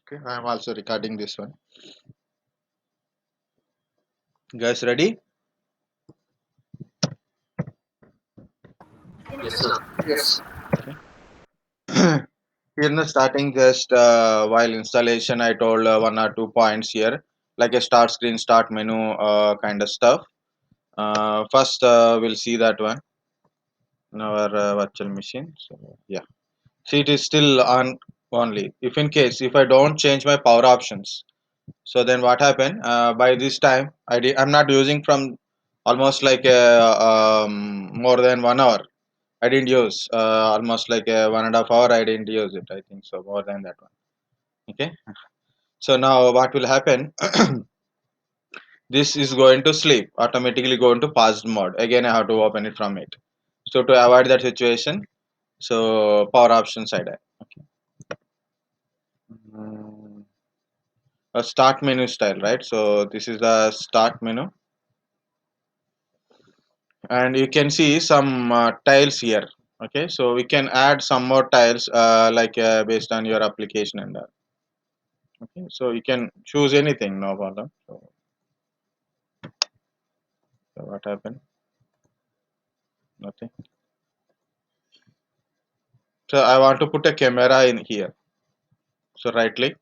Okay, I'm also recording this one. Guys, ready? Yes, sir. Yes. Okay. Here in the starting, just while installation, I told one or 2 points here, like a start screen, start menu, kind of stuff. First, we'll see that one in our virtual machine. So yeah, see it is still on only. If in case if I don't change my power options, so then what happened? By this time, I'm not using from almost like more than 1 hour. I didn't use almost like 1.5 hour. I didn't use it. I think so more than that one. Okay. So now what will happen? This is going to sleep automatically. Go into paused mode. Again, I have to open it from it. So to avoid that situation, so power option side. Okay. Mm, a start menu style, right? So this is the start menu, and you can see some tiles here. Okay, so we can add some more tiles based on your application and okay, so you can choose anything, no problem. So what happened? Nothing. So I want to put a camera in here. So right click,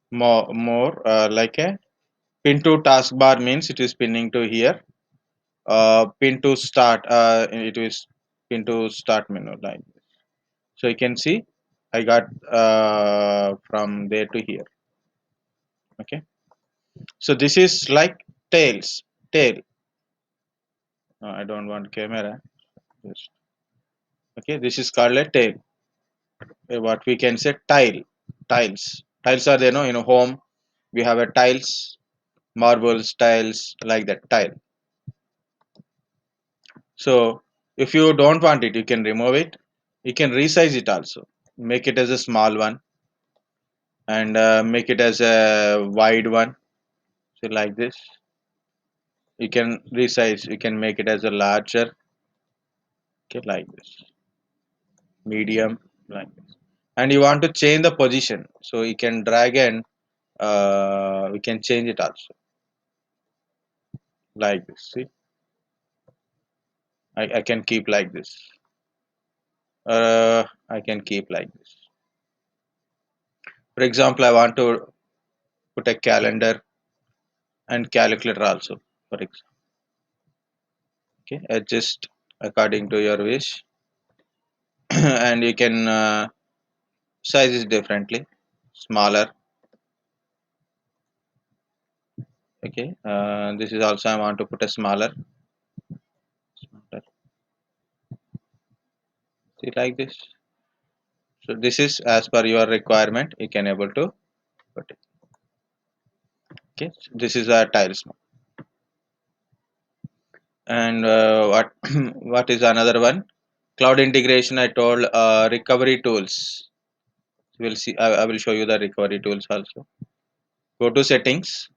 more like a pin to taskbar means it is pinning to here. Pin to start, it is pin to start menu like this. So you can see I got from there to here. Okay. So this is like tail. I don't want camera. Just, okay, this is called a tail. What we can say tiles are there, no, home we have a tiles, marbles, tiles, like that tile. So if you don't want it, you can remove it. You can resize it also, make it as a small one, and make it as a wide one. So like this, you can resize, you can make it as a larger. Okay, like this, medium, like this. And you want to change the position, so you can drag and we can change it also, like this. See, I can keep like this. I can keep like this. For example, I want to put a calendar and calculator also. For example, okay, adjust according to your wish, and you can size it differently, smaller. Okay, this is also I want to put a smaller. See, like this. So this is as per your requirement. You can able to put it. Okay, this is a tiles. And what what is another one? Cloud integration. I told recovery tools. We'll see. I will show you the recovery tools also. Go to settings.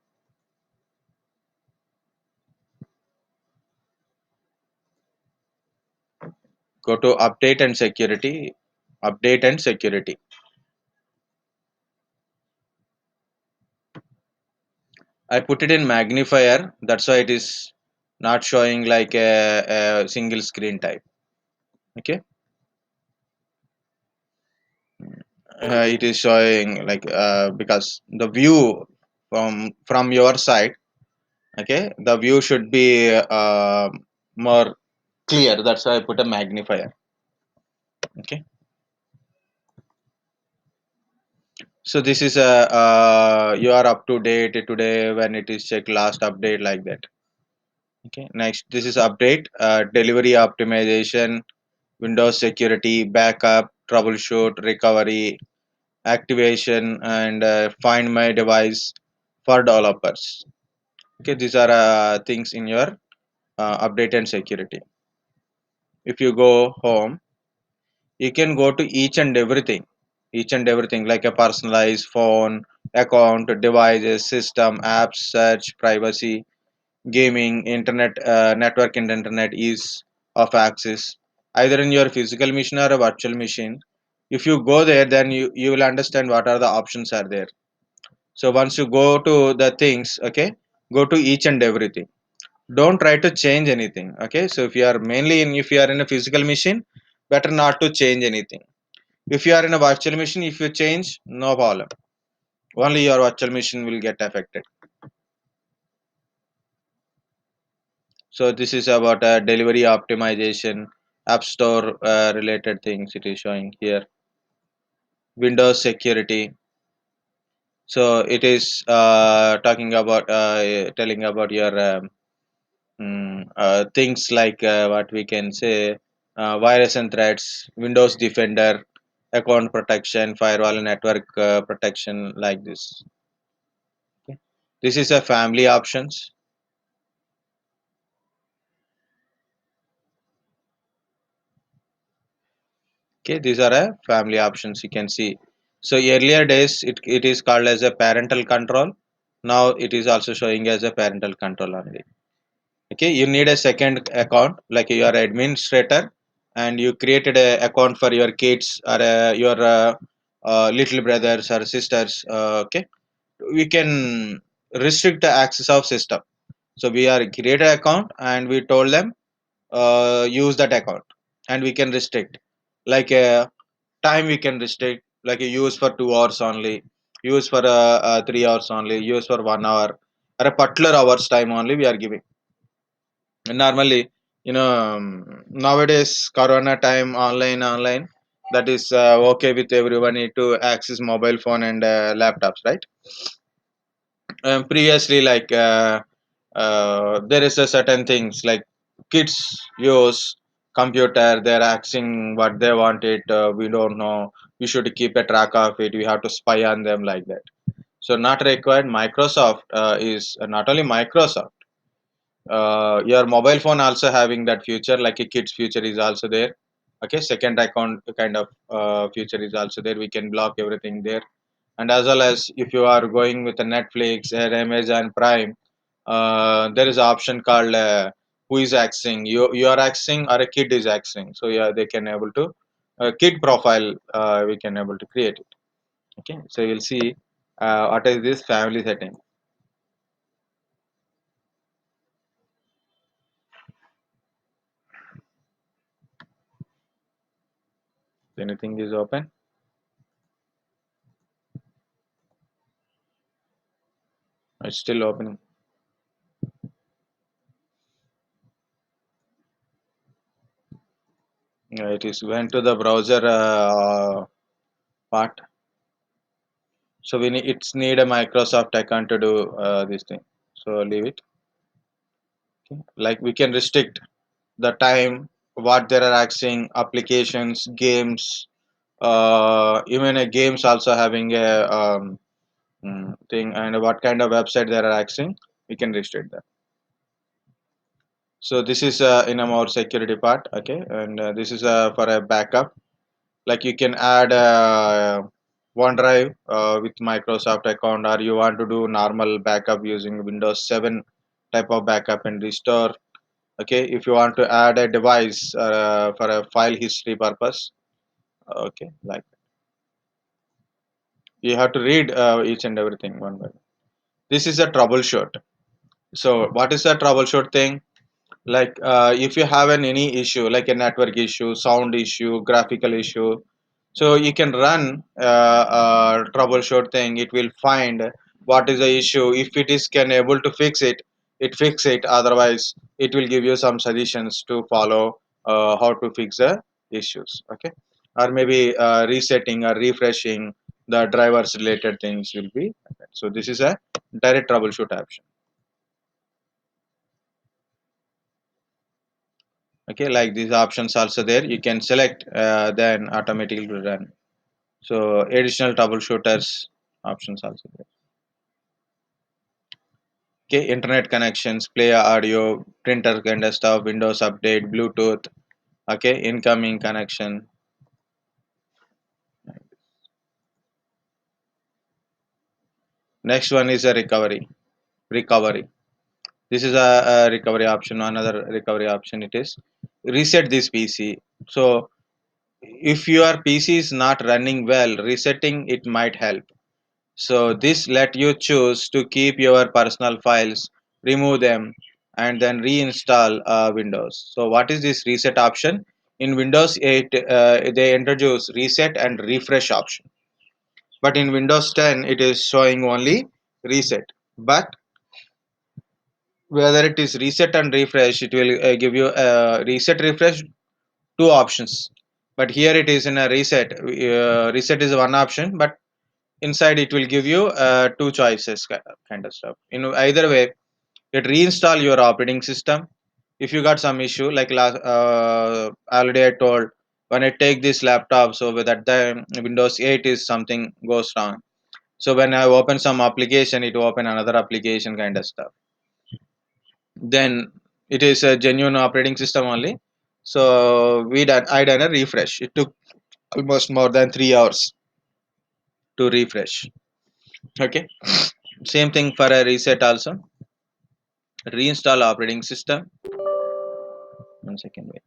Go to update and security. Update and security. I put it in magnifier. That's why it is not showing like a single screen type. Okay. It is showing like because the view from your side, okay, the view should be more clear. That's why I put a magnifier. Okay, so this is a you are up to date today when it is check last update, like that. Okay, next, this is update, delivery optimization, Windows security, backup, troubleshoot, recovery, activation, and find my device for developers. Okay, these are things in your update and security. If you go home, you can go to each and everything like a personalized phone, account, devices, system, apps, search, privacy, gaming, internet, network and internet ease of access, either in your physical machine or a virtual machine. If you go there, then you will understand what are the options are there. So once you go to the things, okay, go to each and everything. Don't try to change anything. Okay, so if you are mainly in, if you are in a physical machine, better not to change anything. If you are in a virtual machine, if you change, no problem, only your virtual machine will get affected. So this is about delivery optimization, app store related things it is showing here. Windows security. So it is talking about telling about your things like what we can say, virus and threats, Windows Defender, account protection, firewall and network protection, like this. Okay. This is a family options. Okay, these are a family options you can see. So earlier days it is called as a parental control. Now it is also showing as a parental control only. Okay, you need a second account, like you are administrator and you created a account for your kids or your little brothers or sisters. Okay, we can restrict the access of system. So we are created account and we told them use that account, and we can restrict, like time we can restrict, like use for 2 hours only, use for 3 hours only, use for 1 hour, or a particular hours time only we are giving. Normally, nowadays corona time, online, that is okay with everyone need to access mobile phone and laptops, right? Previously, like there is a certain things like kids use computer, they're asking what they want it, we don't know, we should keep a track of it, we have to spy on them, like that. So not required. Microsoft is not only Microsoft, your mobile phone also having that feature, like a kids feature is also there. Okay, second account kind of feature is also there, we can block everything there. And as well as if you are going with a Netflix or Amazon Prime, there is an option called who is accessing, you are accessing or a kid is accessing, so yeah, they can able to kid profile, we can able to create it. Okay, so you'll see what is this family setting. Anything is open, it's still opening. It is went to the browser part. So we need, it's need a Microsoft account to do this thing. So leave it. Okay. Like we can restrict the time, what they are accessing, applications, games, even a games also having a thing, and what kind of website they are accessing, we can restrict that. So this is in a more security part. Okay, and this is for a backup. Like you can add OneDrive with Microsoft account, or you want to do normal backup using Windows 7 type of backup and restore. Okay, if you want to add a device for a file history purpose, okay, like you have to read each and everything one by one. This is a troubleshoot. So what is a troubleshoot thing? Like if you have any issue, like a network issue, sound issue, graphical issue, so you can run troubleshoot thing, it will find what is the issue. If it is can able to fix it, it fix it, otherwise it will give you some suggestions to follow how to fix the issues. Okay, or maybe resetting or refreshing the drivers related things will be. So this is a direct troubleshoot option. Okay, like these options also there, you can select then automatically run. So additional troubleshooters options also there. Okay, internet connections, play audio, printer kind of stuff, Windows update, Bluetooth. Okay, incoming connection. Next one is a recovery. This is a recovery option. Another recovery option it is reset this PC. So if your PC is not running well, resetting it might help. So this let you choose to keep your personal files, remove them, and then reinstall Windows. So what is this reset option? In Windows 8, they introduce reset and refresh option, but in Windows 10 it is showing only reset. But whether it is reset and refresh, it will give you a reset refresh two options. But here it is in a reset. Reset is one option, but inside it will give you two choices, kind of stuff. In either way, it reinstall your operating system. If you got some issue like last already I told, when I take this laptop, so with that time Windows 8 is something goes wrong. So when I open some application, it open another application, kind of stuff. Then it is a genuine operating system only. So I done a refresh. It took almost more than 3 hours to refresh. Okay, same thing for a reset also. Reinstall operating system. 1 second, wait.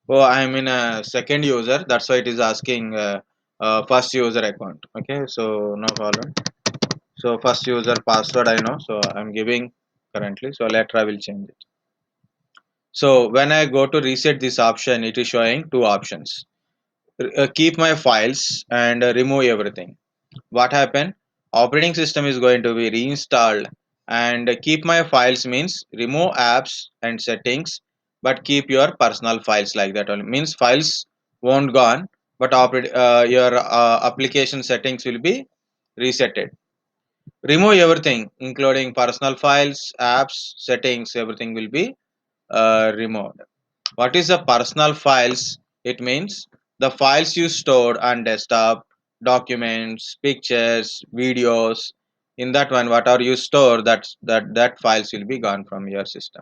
Oh, I'm in a second user. That's why it is asking first user account. Okay, so no problem. So first user password I know. So I'm giving currently. So later I will change it. So when I go to reset this option, it is showing two options: keep my files and remove everything. What happened? Operating system is going to be reinstalled, and keep my files means remove apps and settings, but keep your personal files, like that only. Means files won't gone, but your application settings will be resetted. Remove everything including personal files, apps, settings, everything will be removed. What is the personal files? It means the files you stored on desktop, documents, pictures, videos. In that one, whatever you store, that files will be gone from your system.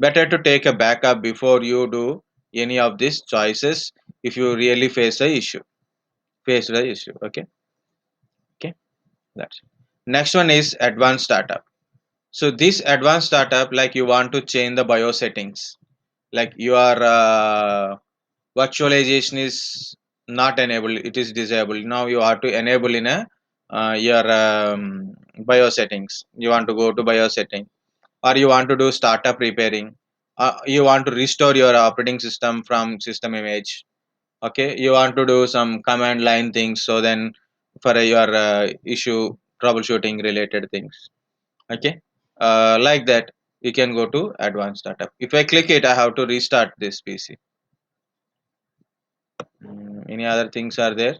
Better to take a backup before you do any of these choices if you really face a issue. Face the issue. Okay. Okay. That's it. Next one is advanced startup. So this advanced startup, like you want to change the BIOS settings, like your virtualization is not enabled, it is disabled. Now you have to enable in a your BIOS settings. You want to go to BIOS setting, or you want to do startup repairing, you want to restore your operating system from system image. Okay, you want to do some command line things, so then for your issue troubleshooting related things. Okay, like that you can go to advanced startup. If I click it, I have to restart this PC. Any other things are there?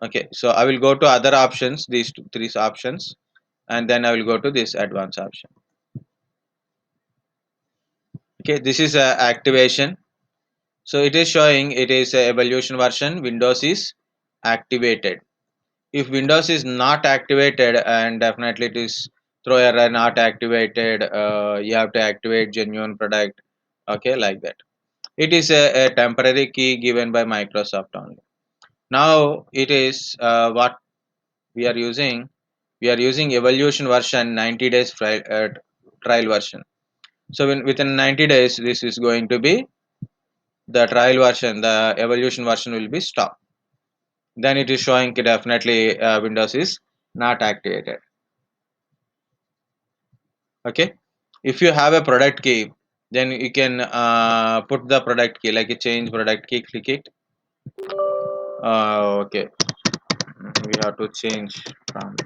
Okay, so I will go to other options, these three options, and then I will go to this advanced option. Okay, this is a activation. So it is showing it is a evolution version. Windows is activated. If Windows is not activated, and definitely it is throw error not activated, you have to activate genuine product. Okay, like that. It is a temporary key given by Microsoft only. Now it is what we are using. We are using evolution version 90 days trial version. So within 90 days, this is going to be the trial version. The evolution version will be stopped. Then it is showing definitely Windows is not activated. Okay. If you have a product key, then you can put the product key, like a change product key. Click it. Okay. We have to change from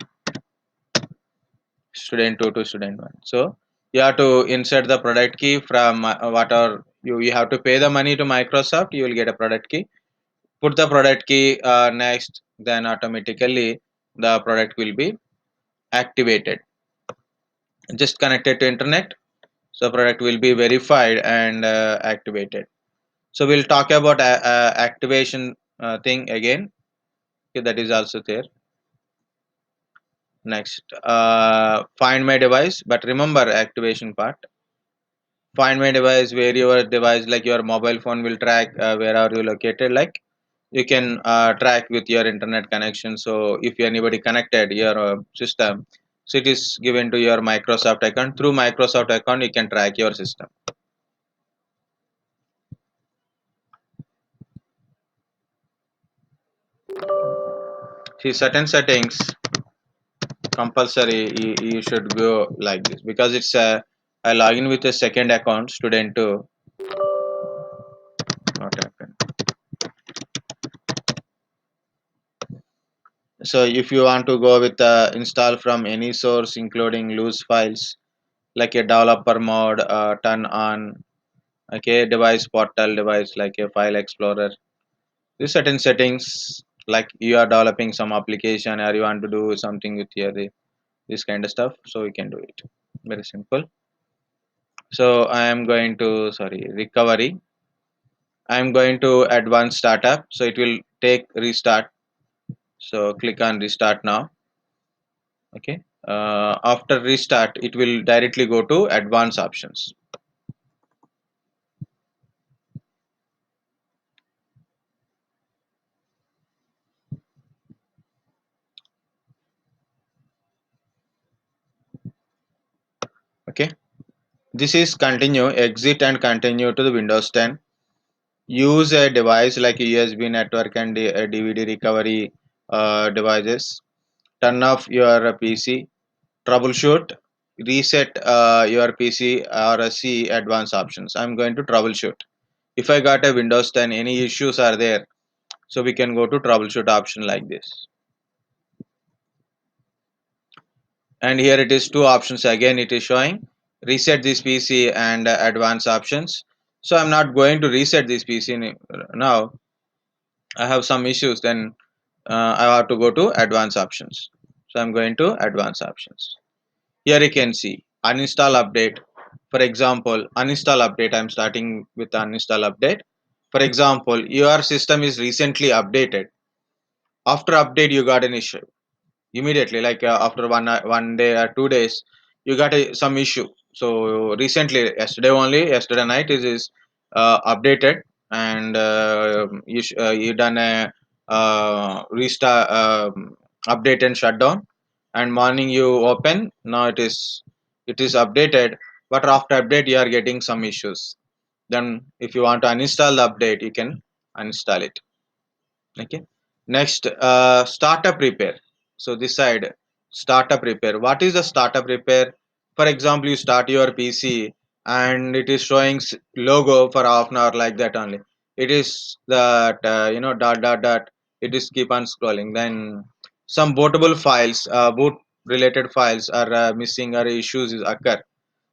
student 2 to student 1. So you have to insert the product key from whatever you have to pay the money to Microsoft. You will get a product key. Put the product key next, then automatically the product will be activated. Just connected to internet, so product will be verified and activated. So we'll talk about activation thing again. Okay, that is also there. Next, find my device, but remember activation part. Find my device, where your device, like your mobile phone will track where are you located, like you can track with your internet connection. So if anybody connected your system, so it is given to your Microsoft account. Through Microsoft account you can track your system. see certain settings compulsory you should go like this because it's a I log in with a second account student to not happen. So if you want to go with install from any source including loose files like a developer mode turn on, okay, device portal device like a file explorer. These certain settings like you are developing some application or you want to do something with your this kind of stuff, so you can do it. Very simple. So I am going to sorry recovery. I am going to advanced startup. So it will take restart. So click on restart now. Okay. After restart, it will directly go to advanced options. Okay. This is continue, exit and continue to the Windows 10. Use a device like USB network and DVD recovery devices. Turn off your PC. Troubleshoot. Reset your PC or see advanced options. I'm going to troubleshoot. If I got a Windows 10, any issues are there, so we can go to troubleshoot option like this. And here it is two options again it is showing reset this PC and advanced options. So I'm not going to reset this PC now. I have some issues, then I have to go to advanced options. So I'm going to advanced options. Here you can see uninstall update. For example, uninstall update, I'm starting with uninstall update. For example, your system is recently updated. After update you got an issue immediately, like after one day or 2 days you got some issue. So recently yesterday night is updated, and you done a restart, update and shutdown, and morning you open, now it is updated, but after update you are getting some issues. Then if you want to uninstall the update, you can uninstall it. Okay. Next, startup repair. So this side, startup repair. What is the startup repair? For example, you start your PC and it is showing logo for half an hour like that only. It is that dot dot dot. It is keep on scrolling. Then some bootable files, boot related files are missing or issues is occur.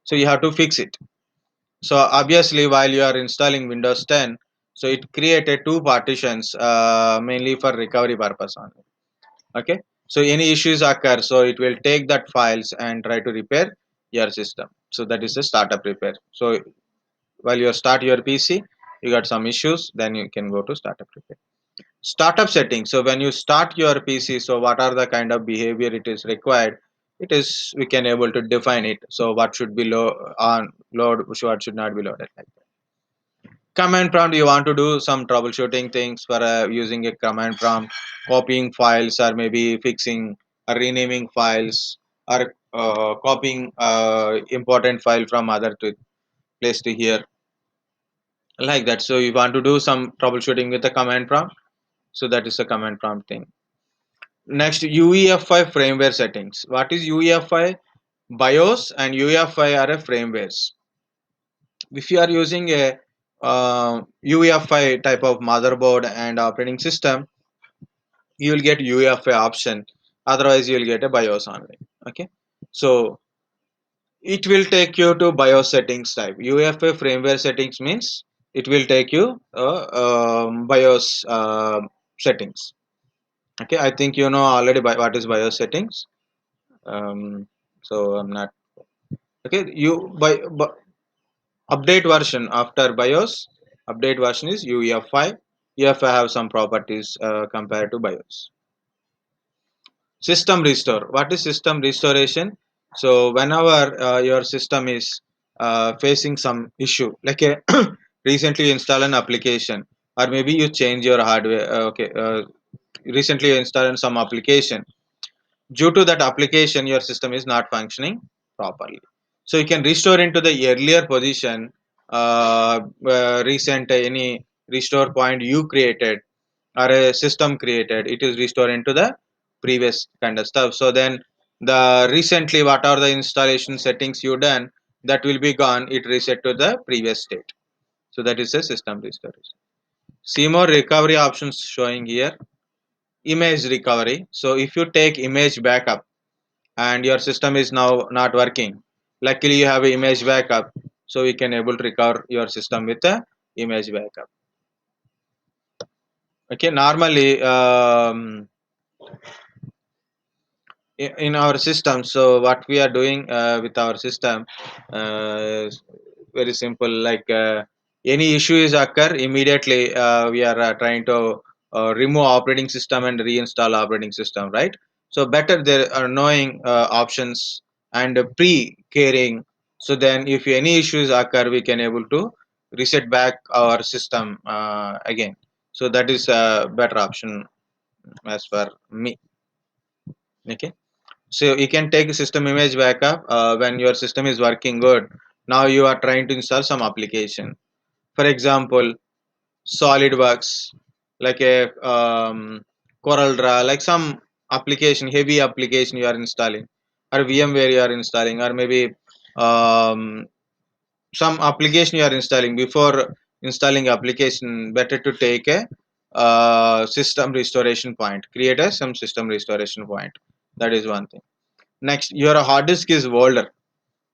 So you have to fix it. So obviously, while you are installing Windows 10, so it created two partitions mainly for recovery purpose only. Okay. So any issues occur, so it will take that files and try to repair your system. So that is a startup repair. So while you start your PC, you got some issues, then you can go to startup repair. Startup settings. So when you start your PC, so what are the kind of behavior it is required? It is we can able to define it. So what should be on load, what should not be loaded like that. Command prompt, you want to do some troubleshooting things for using a command prompt, copying files or maybe fixing or renaming files, or copying important file from other to place to here like that. So you want to do some troubleshooting with the command prompt, so that is the command prompt thing. Next, UEFI firmware settings. What is UEFI? BIOS and UEFI are a firmwares. If you are using a UEFI type of motherboard and operating system, you will get UEFI option. Otherwise, you will get a BIOS only. Okay, so it will take you to BIOS settings type. UEFI firmware settings means it will take you BIOS settings. Okay, I think you know already what is BIOS settings. So I'm not okay. Update version after BIOS. Update version is UEFI. UEFI have some properties compared to BIOS. System restore. What is system restoration? So whenever your system is facing some issue, like a recently you install an application, or maybe you change your hardware. Okay, recently you installed some application. Due to that application, your system is not functioning properly. So you can restore into the earlier position. Recent any restore point you created or a system created, it is restored into the previous kind of stuff. So then the recently what are the installation settings you done, that will be gone, it reset to the previous state. So that is a system restoration. See more recovery options showing here. Image recovery. So if you take image backup and your system is now not working, luckily you have a image backup, so we can able to recover your system with a image backup. Okay, normally in our system, so what we are doing with our system, is very simple, like any issue is occur immediately, we are trying to remove operating system and reinstall operating system, right? So better there are knowing options and pre caring, so then if any issues occur we can able to reset back our system again. So that is a better option as for me. Okay, so you can take system image backup when your system is working good. Now you are trying to install some application. For example, SolidWorks, like a CorelDRAW, like some application, heavy application you are installing, or VMware you are installing, or maybe um, some application you are installing. Before installing application, better to take a system restoration point. Create a some system restoration point. That is one thing. Next, your hard disk is older.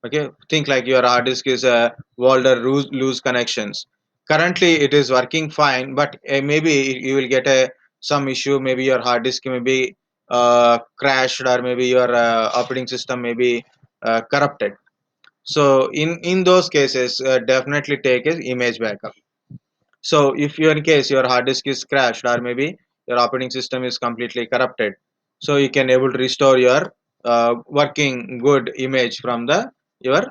Okay, think like your hard disk is a older, loose connections. Currently it is working fine, but maybe you will get a some issue. Maybe your hard disk may be crashed, or maybe your operating system may be corrupted. So in those cases, definitely take a image backup. So if your in case your hard disk is crashed, or maybe your operating system is completely corrupted, so you can able to restore your working good image from the your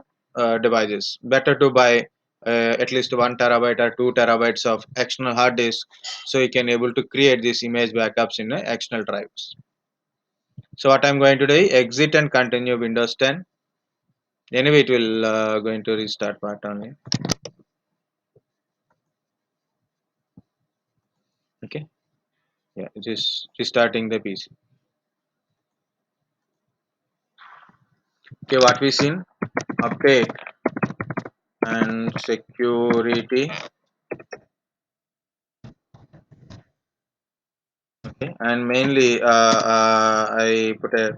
devices. Better to buy at least 1 terabyte or 2 terabytes of external hard disk, so you can able to create these image backups in external drives. So what I'm going to do, exit and continue Windows 10. Anyway, it will going to restart part only. Okay, yeah, just restarting the PC. Okay, what we seen, update and security. Okay, and mainly I put a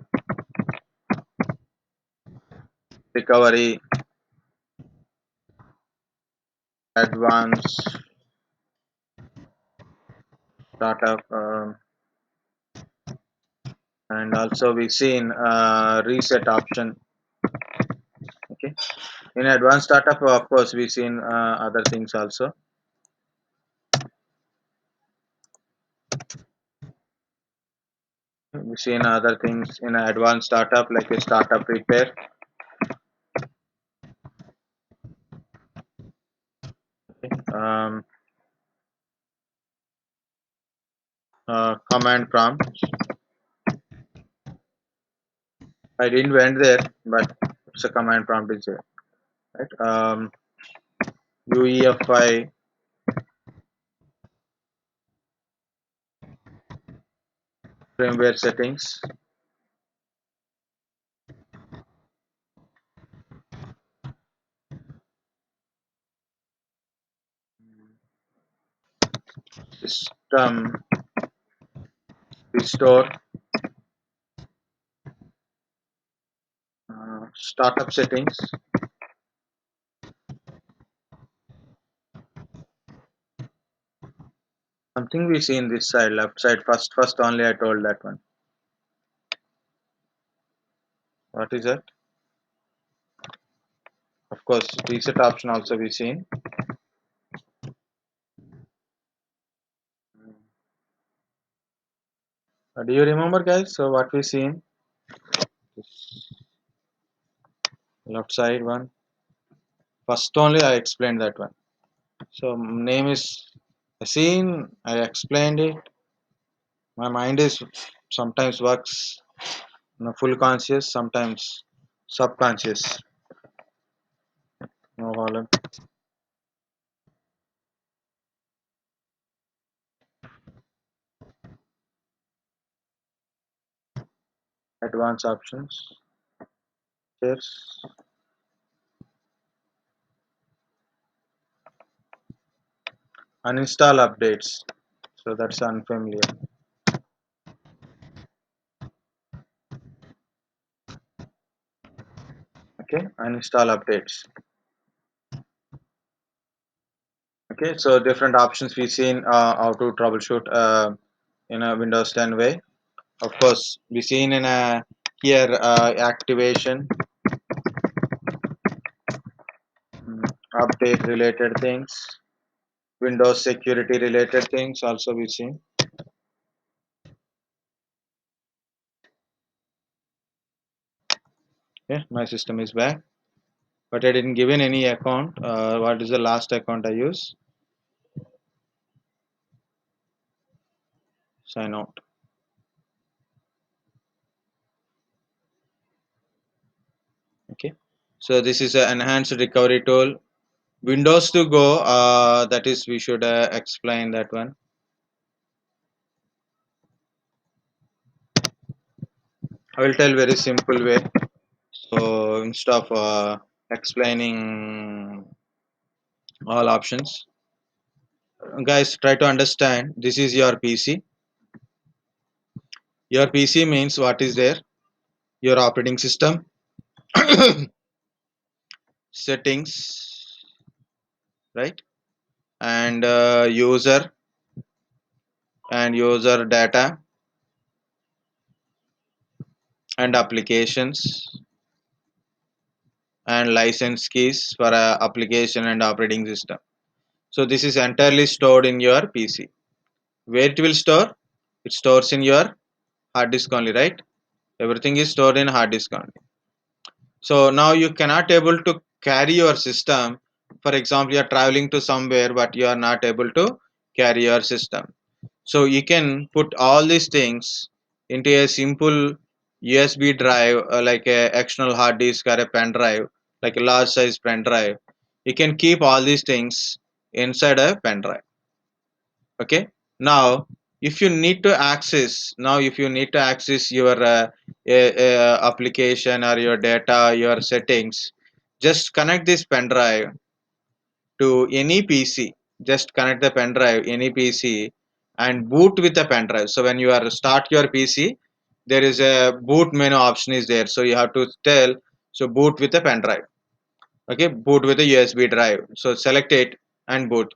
recovery, advanced startup, and also we seen reset option. Okay, in advanced startup, of course we seen other things also. We seen other things in advanced startup, like a startup repair. Okay. Command prompt. I didn't went there, but it's a command prompt is there, right? UEFI firmware settings, system restore, startup settings. Something we see in this side, left side, first only I told that one. What is that? Of course, reset option also we seen. Do you remember, guys? So what we seen? This left side one. First only I explained that one. So name is seen. I explained it. My mind is sometimes works full conscious, sometimes subconscious. No problem. Advanced options. Yes. Uninstall updates. So that's unfamiliar. Okay, uninstall updates. Okay, so different options we've seen how to troubleshoot in a Windows 10 way. Of course, we've seen in a here activation, mm, update related things, Windows security related things also we've seen. Okay, my system is back, but I didn't give in any account. What is the last account I use? Sign out. Okay, so this is an enhanced recovery tool. Windows to go. That is, we should explain that one. I will tell very simple way. So instead of explaining all options, guys, try to understand. This is your PC. Your PC means what is there? Your operating system, settings, right? And user data and applications and license keys for application and operating system. So this is entirely stored in your PC. Where it will store? It stores in your hard disk only, right? Everything is stored in hard disk only. So now you cannot able to carry your system. For example, you are traveling to somewhere but you are not able to carry your system. So you can put all these things into a simple USB drive, like a external hard disk or a pen drive, like a large size pen drive. You can keep all these things inside a pen drive. Okay, now if you need to access your application or your data, your settings, just connect this pen drive to any PC. Just connect the pen drive any PC and boot with the pen drive. So when you are start your PC, there is a boot menu option is there, so you have to tell, so boot with a pen drive. Okay, boot with a USB drive, so select it and boot.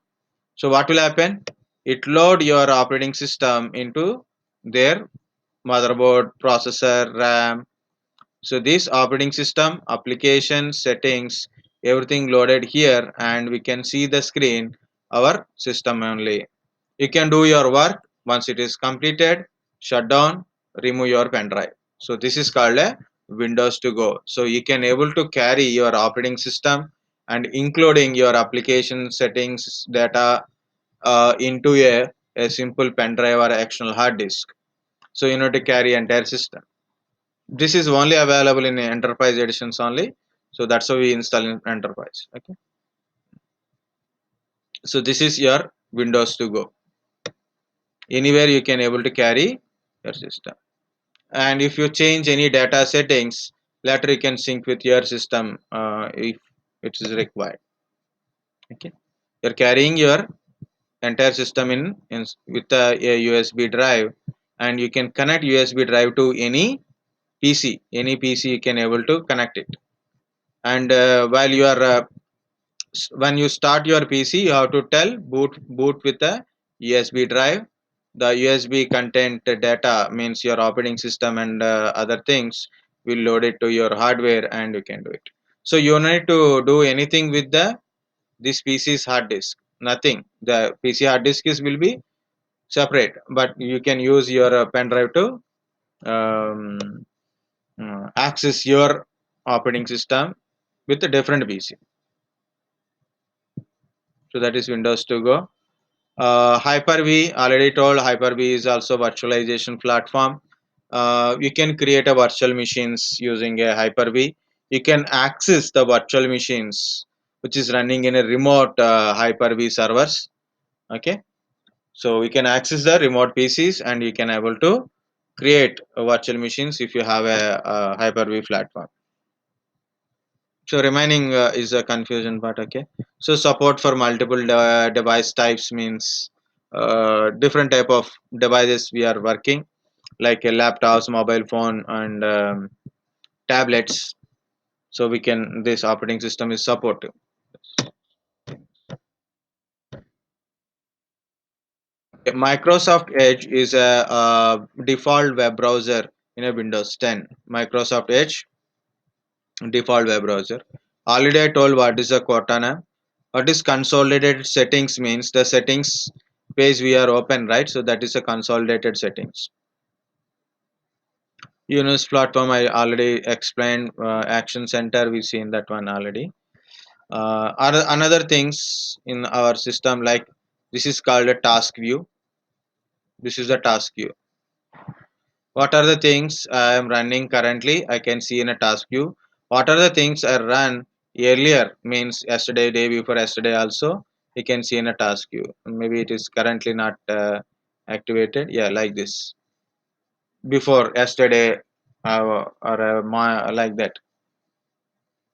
So what will happen? It load your operating system into their motherboard, processor, RAM. So this operating system, application, settings, everything loaded here, and we can see the screen, our system only. You can do your work. Once it is completed, shut down, remove your pen drive. So this is called a Windows to go. So you can able to carry your operating system and including your application settings data into a simple pen drive or external hard disk. So you need to carry entire system. This is only available in enterprise editions only. So that's how we install in enterprise. Okay. So this is your Windows to go. Anywhere you can able to carry your system. And if you change any data settings, later you can sync with your system if it is required. Okay. You're carrying your entire system in with a USB drive, and you can connect USB drive to any PC you can able to connect it. And while you are when you start your PC, you have to tell boot with a USB drive. The USB content data means your operating system and other things will load it to your hardware and you can do it. So you need to do anything with the this PC's hard disk. Nothing. The PC hard disk is will be separate, but you can use your pen drive to um, access your operating system with a different PC. So that is Windows to go. Hyper-V, already told, Hyper-V is also virtualization platform. You can create a virtual machines using a Hyper-V. You can access the virtual machines which is running in a remote Hyper-V servers. Okay, so we can access the remote PCs and you can able to create virtual machines if you have a Hyper-V platform. So remaining is a confusion part. Okay, so support for multiple device types means different type of devices we are working, like laptops, mobile phone, and tablets. So we can, this operating system is supportive. Microsoft Edge is a default web browser in a Windows 10. Microsoft Edge default web browser. Already I told what is a Cortana. What is consolidated settings means the settings page we are open, right? So that is a consolidated settings. Unix platform I already explained. Action Center we seen that one already. Another things in our system, like this is called a task view. This is the task view. What are the things I am running currently? I can see in a task view. What are the things I run earlier? Means yesterday, day before yesterday also. You can see in a task view. Maybe it is currently not activated. Yeah, like this. Before yesterday, or like that.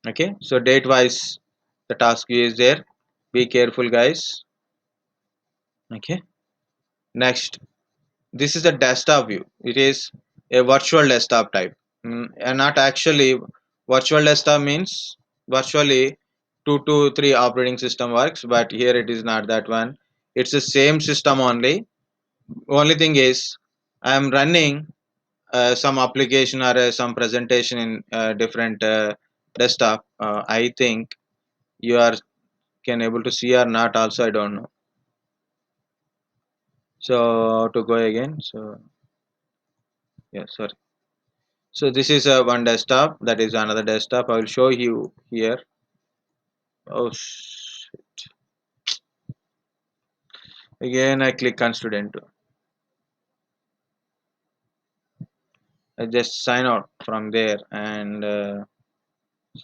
Okay. So date wise, the task view is there. Be careful, guys. Okay. Next, this is the desktop view. It is a virtual desktop type. And not actually. Virtual desktop means virtually 2 to 3 operating system works, but here it is not that one. It's the same system only. Only thing is I am running some application or some presentation in different desktop. I think you are can able to see or not also, I don't know. So to go again, so yeah, sorry. So this is one desktop, that is another desktop. I will show you here. Oh, again I click on student. I just sign out from there, and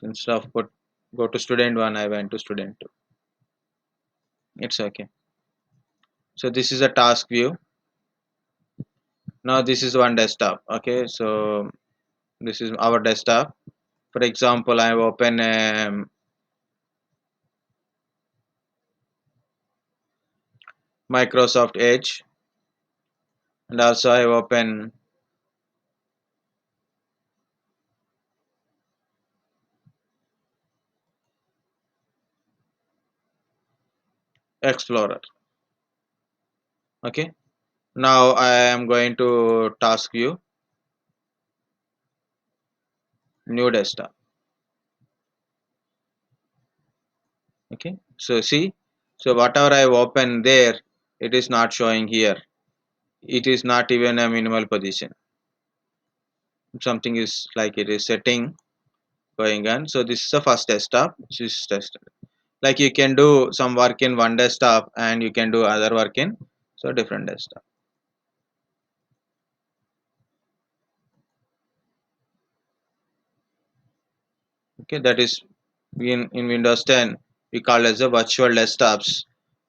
instead of put go to student one, I went to student two. It's okay. So this is a task view. Now this is one desktop. Okay, so this is our desktop. For example, I open Microsoft Edge, and also I open Explorer. Okay, now I am going to task view, new desktop. Okay, so see, so whatever I open there, it is not showing here. It is not even a minimal position. Something is like it is setting going on. So this is the first desktop. This is desktop. Like you can do some work in one desktop and you can do other work in so different desktop. Okay, that is in Windows 10 we call as a virtual desktops.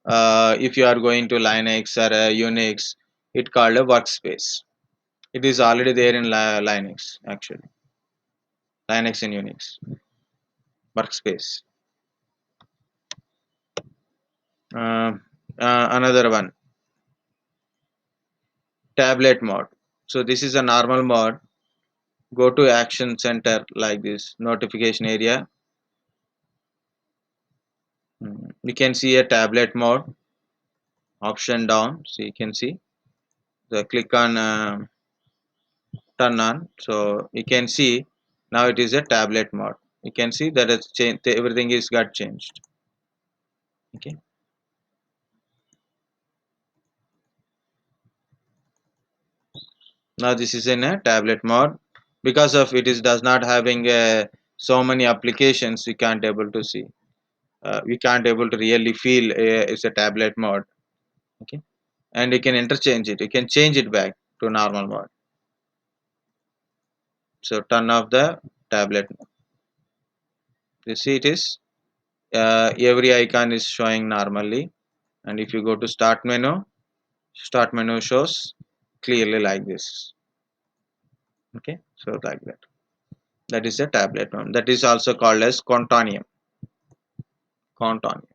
If you are going to Linux or Unix, it called a workspace. It is already there in Linux actually. Linux and Unix workspace. Uh, another one, tablet mode. So this is a normal mode. Go to action center like this, notification area. You can see a tablet mode option down. So you can see the click on turn on. So you can see now it is a tablet mode. You can see that it's changed. Everything is got changed. Okay. Now this is in a tablet mode. Because of it is does not having so many applications, we can't able to see. We can't able to really feel it's a tablet mode. Okay, and you can interchange it. You can change it back to normal mode. So turn off the tablet. You see it is every icon is showing normally, and if you go to start menu shows clearly like this. Okay, so like that. That is a tablet one. That is also called as Contonium. Contonium,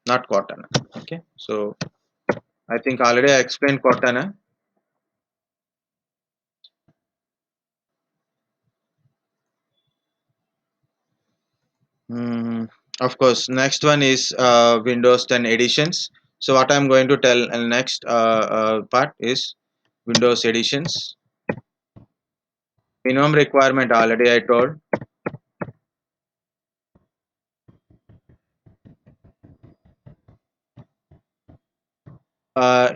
not Cortana. Okay, so I think already I explained Cortana. Mm, of course, next one is Windows 10 editions. So what I'm going to tell next part is Windows editions. Minimum requirement already I told.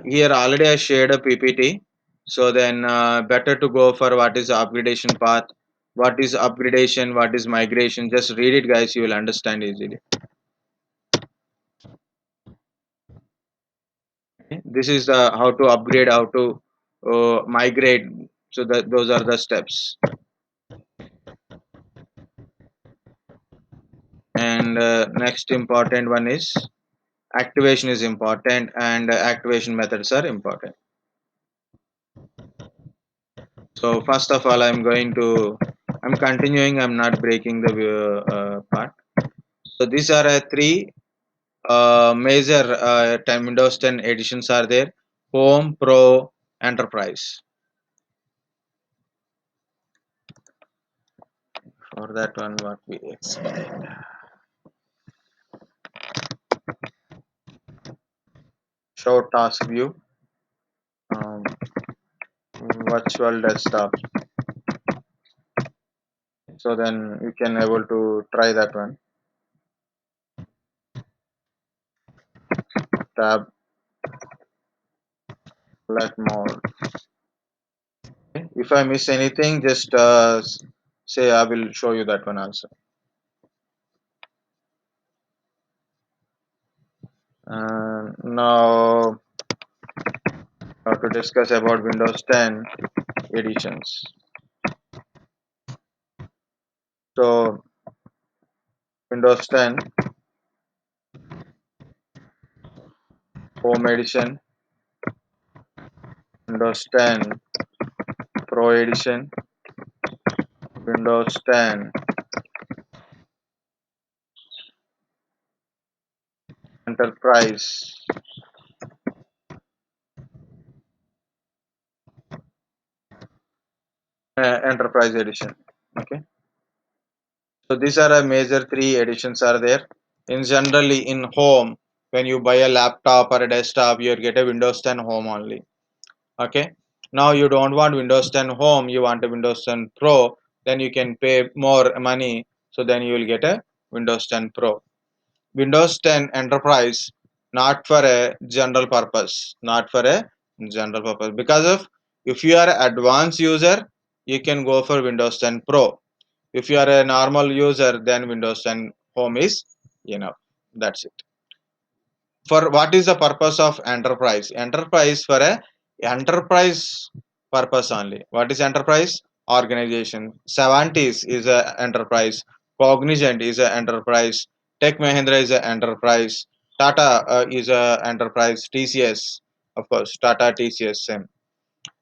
Here already I shared a PPT. So then better to go for what is the upgradation path, what is upgradation, what is migration. Just read it, guys. You will understand easily. Okay? This is the how to upgrade, how to migrate. So that those are the steps. And next important one is activation is important, and activation methods are important. So first of all, I'm continuing. I'm not breaking the part. So these are three major 10 Windows 10 editions are there: Home, Pro, Enterprise. For that one, what we explain. Show task view, um, virtual desktop. So then you can able to try that one. Tablet mode. Okay. If I miss anything, just say I will show you that one also. Now to discuss about Windows 10 editions. So Windows 10 Home Edition, Windows 10 Pro Edition, Windows 10 Enterprise, Enterprise Edition. Okay, so these are a major three editions are there. In generally in home, when you buy a laptop or a desktop, you get a Windows 10 Home only. Okay, now you don't want Windows 10 Home, you want a Windows 10 Pro, then you can pay more money, so then you will get a Windows 10 Pro. Windows 10 Enterprise, not for a general purpose, not for a general purpose, because of if you are an advanced user, you can go for Windows 10 Pro. If you are a normal user, then Windows 10 Home is enough. That's it. For what is the purpose of enterprise? Enterprise for a enterprise purpose only. What is enterprise? Organization. Savantis is a enterprise. Cognizant is a enterprise. Tech Mahindra is a enterprise. Tata is a enterprise. TCS, of course, Tata TCS same.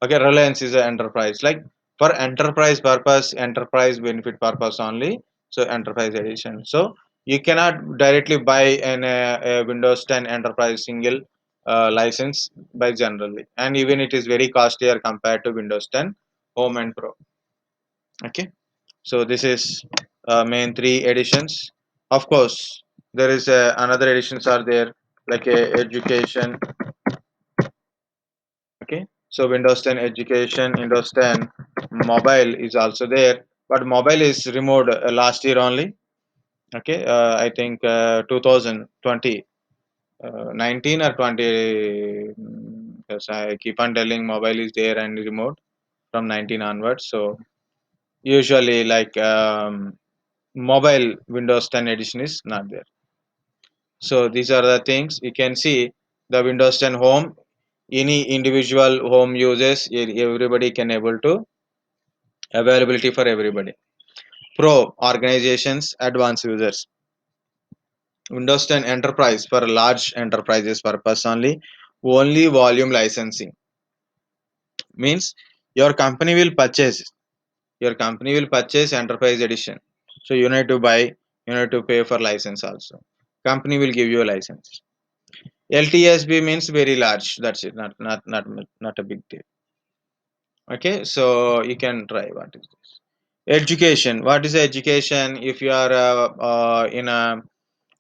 Okay, Reliance is an enterprise. Like for enterprise purpose, enterprise benefit purpose only. So enterprise edition. So you cannot directly buy a Windows 10 enterprise single license by generally, and even it is very costlier compared to Windows 10 Home and Pro. Okay, so this is main three editions. Of course, there is another editions are there like education. Okay, so Windows 10 education, Windows 10 mobile is also there, but mobile is removed last year only. Okay, I think 2020, 19 or 20. Yes, I keep on telling mobile is there and remote from 19 onwards. So usually like mobile Windows 10 edition is not there. So these are the things you can see the Windows 10 home. Any individual home uses, everybody can able to availability for everybody. Pro organizations, advanced users. Windows 10 Enterprise for large enterprises purpose only. Only volume licensing means Your company will purchase. Your company will purchase enterprise edition. So you need to buy. You need to pay for license also. Company will give you a license. LTSB means very large. That's it. Not a big deal. Okay, so you can try. What is this? Education. What is education? If you are in a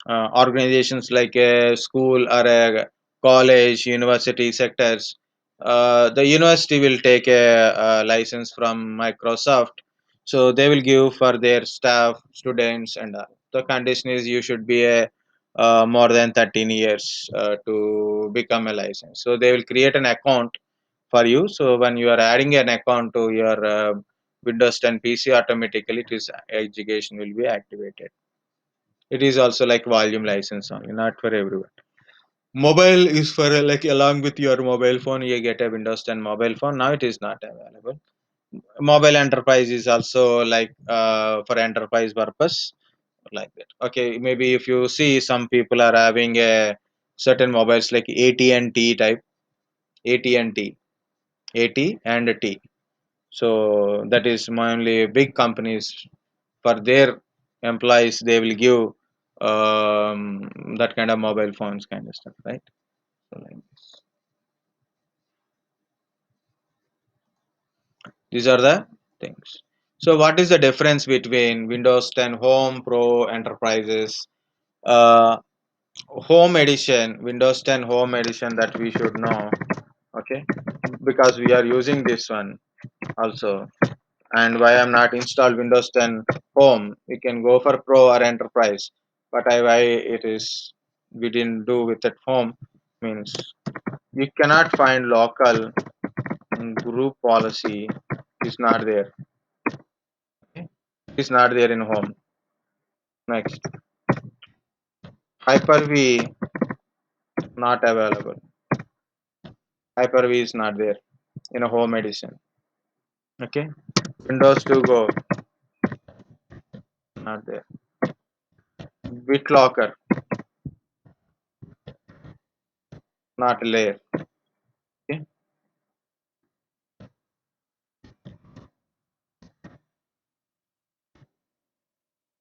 organizations like a school or a college, university sectors, the university will take a license from Microsoft. So they will give for their staff, students, and all. The condition is you should be a more than 13 years to become a license. So they will create an account for you. So when you are adding an account to your Windows 10 PC, automatically it is education will be activated. It is also like volume license only, not for everyone. Mobile is for like along with your mobile phone, you get a Windows 10 mobile phone. Now it is not available. Mobile enterprise is also like for enterprise purpose like that. Okay, maybe if you see some people are having a certain mobiles like AT&T type, AT&T, AT and T. So that is mainly big companies for their employees. They will give that kind of mobile phones kind of stuff, right? So like this. These are the things. So what is the difference between Windows 10 Home, Pro, Enterprises? Uh, Home Edition, Windows 10 Home Edition that we should know. Okay, because we are using this one also. And why I'm not installed Windows 10 Home? We can go for Pro or Enterprise. But why it is we didn't do with at Home means you cannot find local group policy is not there. Okay? It's not there in Home. Next, Hyper-V not available. Hyper-V is not there in a Home edition. Okay, Windows to Go not there. BitLocker not there. Okay,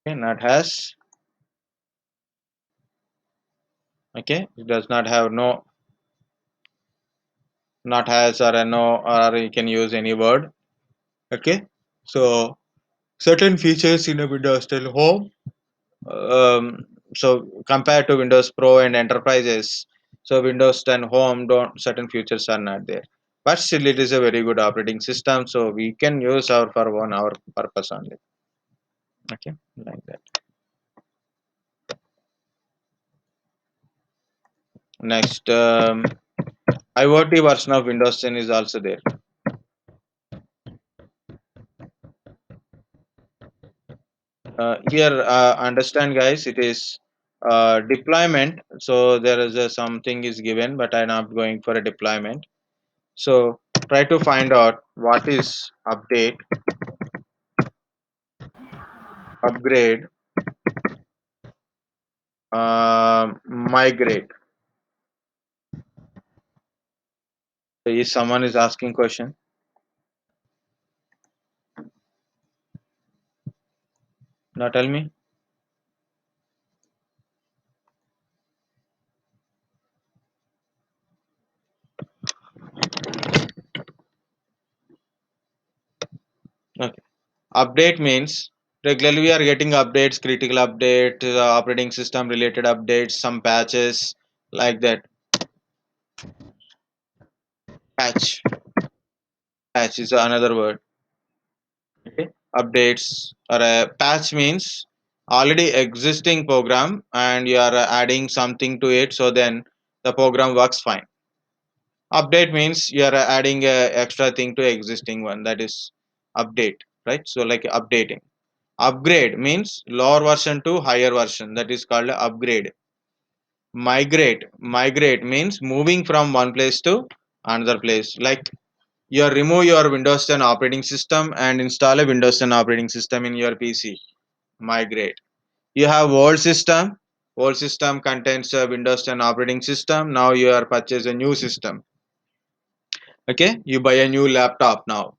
okay, not has. Okay, it does not have no, not has or a no, or you can use any word. Okay, so certain features in a Windows 10 Home. So compared to Windows Pro and Enterprises, so Windows 10 Home don't certain features are not there. But still, it is a very good operating system, so we can use our for one our purpose only. Okay, like that. Next, IoT version of Windows 10 is also there. Here, understand, guys, it is deployment. So there is a something is given, but I'm not going for a deployment. So try to find out what is update, upgrade, migrate. So if someone is asking question, now tell me. Okay. Update means regularly we are getting updates, critical update, operating system related updates, some patches like that. Patch, patch is another word. Okay. Updates or a patch means already existing program and you are adding something to it, so then the program works fine. Update means you are adding a extra thing to existing one, that is update, right? So like updating. Upgrade means lower version to higher version, that is called upgrade. Migrate means moving from one place to another place, like you remove your Windows 10 operating system and install a Windows 10 operating system in your PC. Migrate. You have old system contains a Windows 10 operating system. Now you are purchase a new system. Okay, you buy a new laptop now.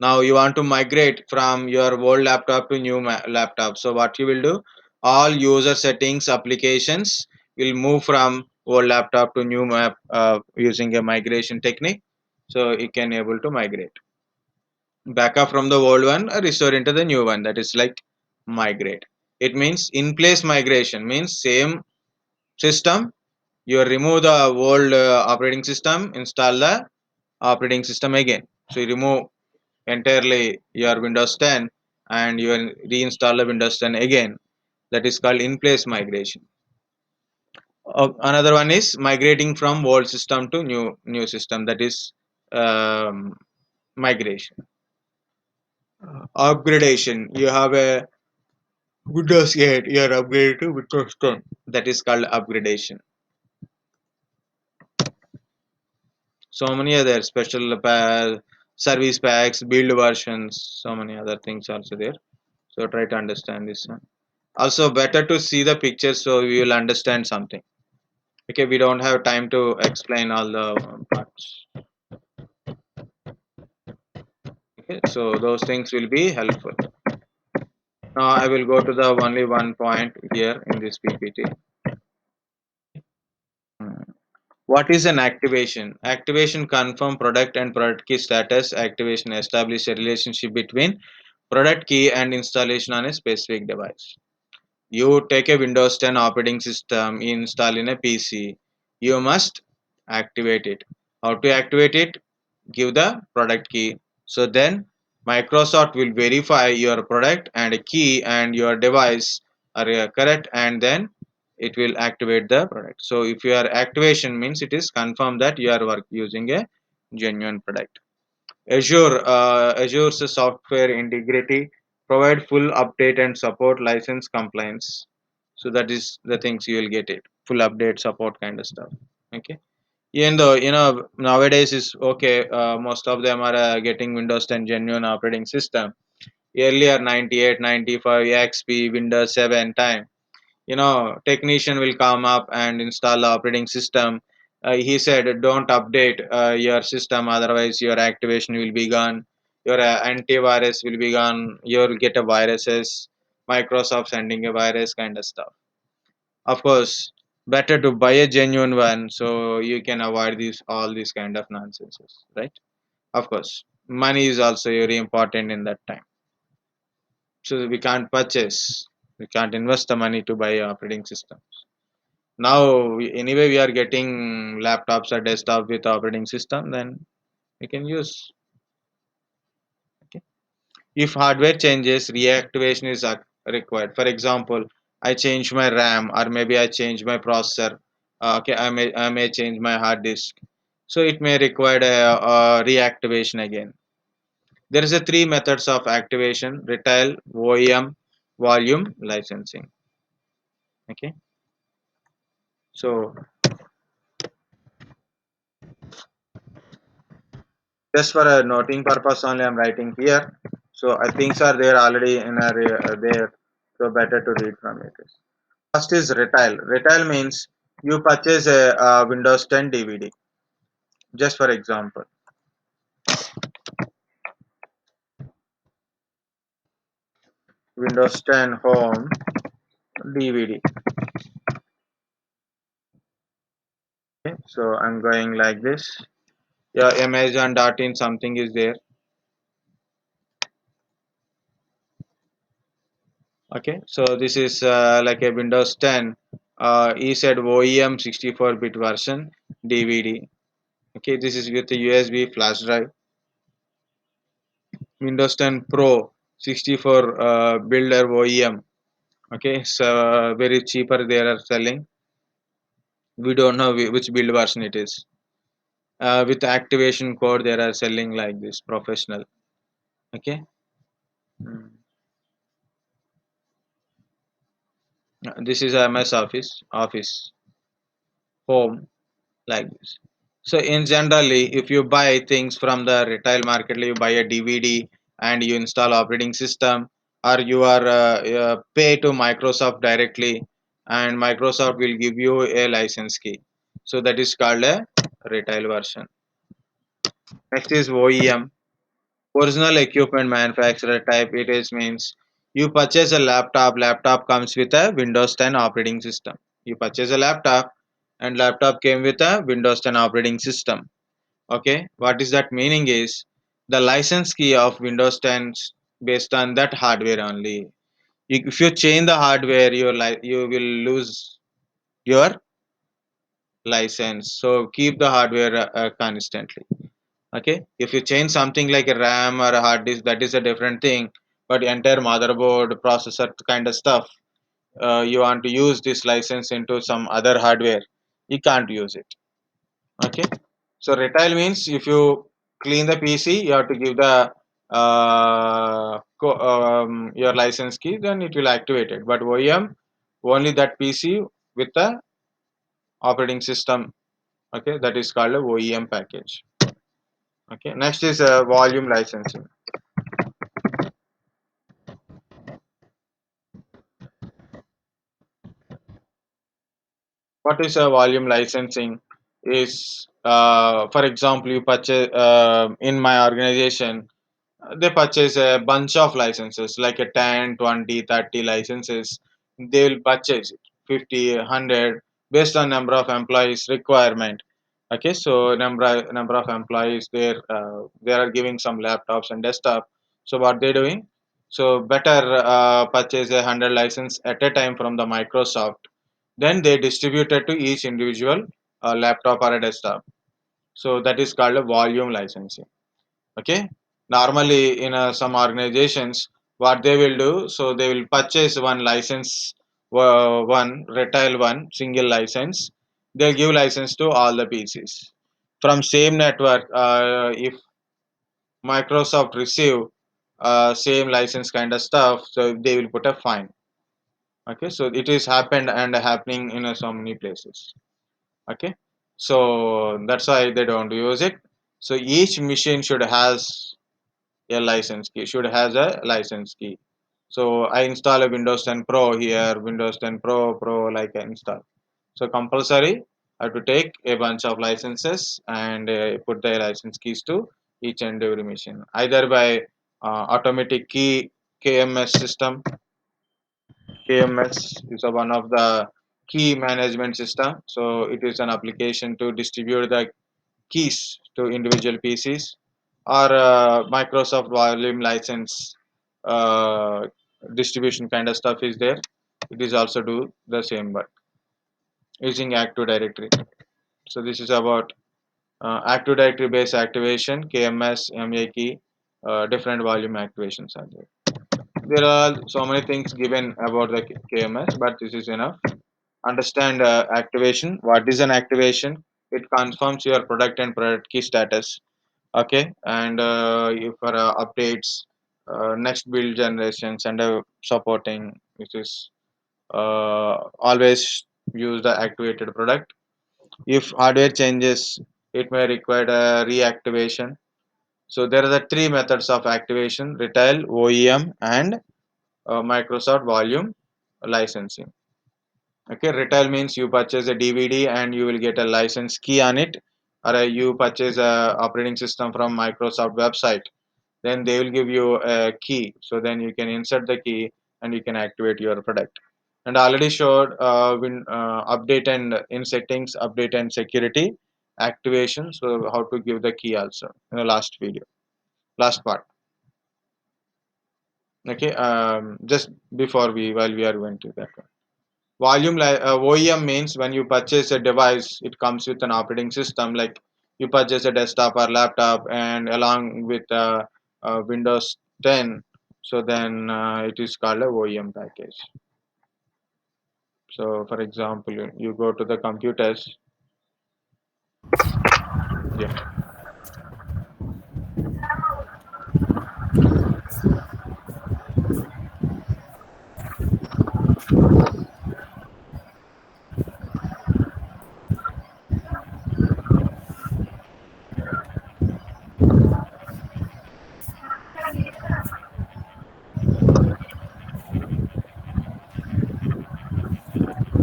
Now you want to migrate from your old laptop to new laptop. So what you will do? All user settings applications will move from old laptop to new map using a migration technique. So you can able to migrate backup from the old one or restore into the new one. That is like migrate. It means in place migration means same system. You remove the old operating system, install the operating system again. So you remove entirely your Windows 10 and you reinstall the Windows 10 again. That is called in place migration. Another one is migrating from old system to new system. That is migration. Upgradation. You have a Windows 8. You are upgraded to Windows 10. That is called upgradation. So many other special service packs, build versions, so many other things also there. So try to understand this one. Also better to see the pictures so we will understand something. Okay, we don't have time to explain all the parts. Okay, so those things will be helpful. Now I will go to the only one point here in this PPT. Hmm. What is an activation? Activation confirm product and product key status. Activation establish a relationship between product key and installation on a specific device. You take a Windows 10 operating system, install in a PC. You must activate it. How to activate it? Give the product key. So then Microsoft will verify your product and key and your device are correct, and then it will activate the product. So if your activation means it is confirmed that you are using a genuine product. Azure's software integrity provide full update and support license compliance. So that is the things you will get it. Full update support kind of stuff. Okay. Even though nowadays is okay, most of them are getting Windows 10 genuine operating system. Earlier 98, 95, XP, Windows 7 time, technician will come up and install the operating system. He said don't update your system, otherwise your activation will be gone, your antivirus will be gone, you'll get a viruses, Microsoft sending a virus kind of stuff. Of course, better to buy a genuine one so you can avoid these all these kind of nonsenses, right? Of course, money is also very important in that time. So we can't purchase, we can't invest the money to buy operating system. Now, anyway, we are getting laptops or desktop with operating system, then we can use. Okay. If hardware changes, reactivation is required. For example, I change my RAM or maybe I change my processor. Okay, I may change my hard disk. So it may require a reactivation again. There is a three methods of activation: retail, OEM, volume, licensing. Okay. So just for a noting purpose only I'm writing here. So things are there already in a there, so better to read from it. First is retail. Retail means you purchase a Windows 10 DVD. Just for example, Windows 10 home DVD. Okay, so I'm going like this. Yeah, Amazon.in something is there. Okay, so this is like a Windows 10 he said OEM 64-bit version DVD. Okay, this is with the USB flash drive. Windows 10 Pro 64 builder OEM. Okay, so very cheaper they are selling. We don't know which build version it is. With activation code, they are selling like this professional. Okay. Mm. This is MS Office Home like this. So in generally, if you buy things from the retail market, you buy a DVD and you install operating system, or you are pay to Microsoft directly, and Microsoft will give you a license key. So that is called a retail version. Next is OEM. Original equipment manufacturer type it is means you purchase a laptop comes with a Windows 10 operating system. You purchase a laptop and laptop came with a Windows 10 operating system. Okay, what is that meaning is the license key of Windows 10 based on that hardware only. If you change the hardware, you will lose your license. So keep the hardware constantly. Okay, if you change something like a RAM or a hard disk, that is a different thing. But entire motherboard, processor kind of stuff, you want to use this license into some other hardware, you can't use it. Okay, so retail means if you clean the PC, you have to give the your license key, then it will activate it. But OEM only that PC with the operating system. Okay, that is called a OEM package. Okay, next is volume licensing. What is a volume licensing? Is for example, you purchase in my organization, they purchase a bunch of licenses like a 10, 20, 30 licenses. They will purchase it 50, 100 based on number of employees requirement. Okay, so number of employees there, they are giving some laptops and desktop. So what they doing? So better purchase 100 license at a time from the Microsoft, then they distribute it to each individual laptop or a desktop. So that is called a volume licensing. Okay, normally in some organizations, what they will do, so they will purchase one license, one retail one single license. They'll give license to all the PCs from same network. If Microsoft receive same license kind of stuff, so they will put a fine. Okay, so it is happened and happening in so many places. Okay, so that's why they don't use it. So each machine should has a license key, should has a license key. So I install a Windows 10 Pro here, Windows 10 Pro like I install. So compulsory I have to take a bunch of licenses and put the license keys to each and every machine, either by automatic key KMS system. KMS is a one of the key management system. So it is an application to distribute the keys to individual PCs, or Microsoft volume license uh, distribution kind of stuff is there. It is also do the same, but using Active Directory. So this is about Active Directory based activation, KMS, MAKey, different volume activations are there. There are so many things given about the KMS, but this is enough. Understand activation. What is an activation? It confirms your product and product key status. Okay, and for updates, next build generations and supporting, which is always use the activated product. If hardware changes, it may require a reactivation. So there are the three methods of activation: retail, OEM, and Microsoft volume licensing. Okay, retail means you purchase a DVD and you will get a license key on it, or you purchase a operating system from Microsoft website. Then they will give you a key, so then you can insert the key and you can activate your product. And I already showed update and in settings, update and security activation. So how to give the key also in the last video, last part. Okay, just before we while we are going to that one. OEM means when you purchase a device, it comes with an operating system. Like you purchase a desktop or laptop, and along with Windows 10, so then it is called a OEM package. So, for example, you go to the computers. Yeah,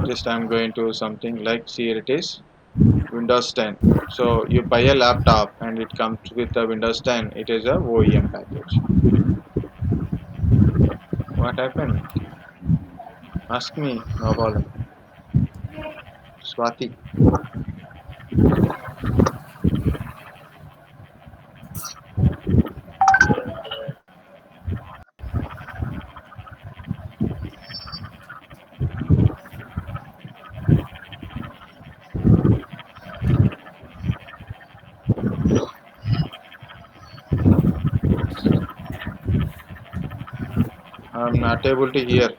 just I'm going to something like here it is. Windows 10. So you buy a laptop and it comes with the Windows 10. It is a OEM package. What happened? Ask me. No problem. Swati. I'm not able to hear.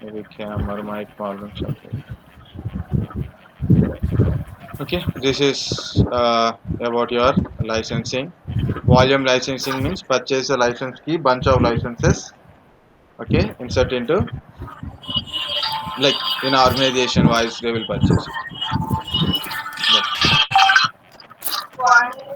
Maybe camera mic problem something. Okay, this is about your licensing. Volume licensing means purchase a license key, bunch of licenses. Okay, insert into like in organization wise they will purchase it. But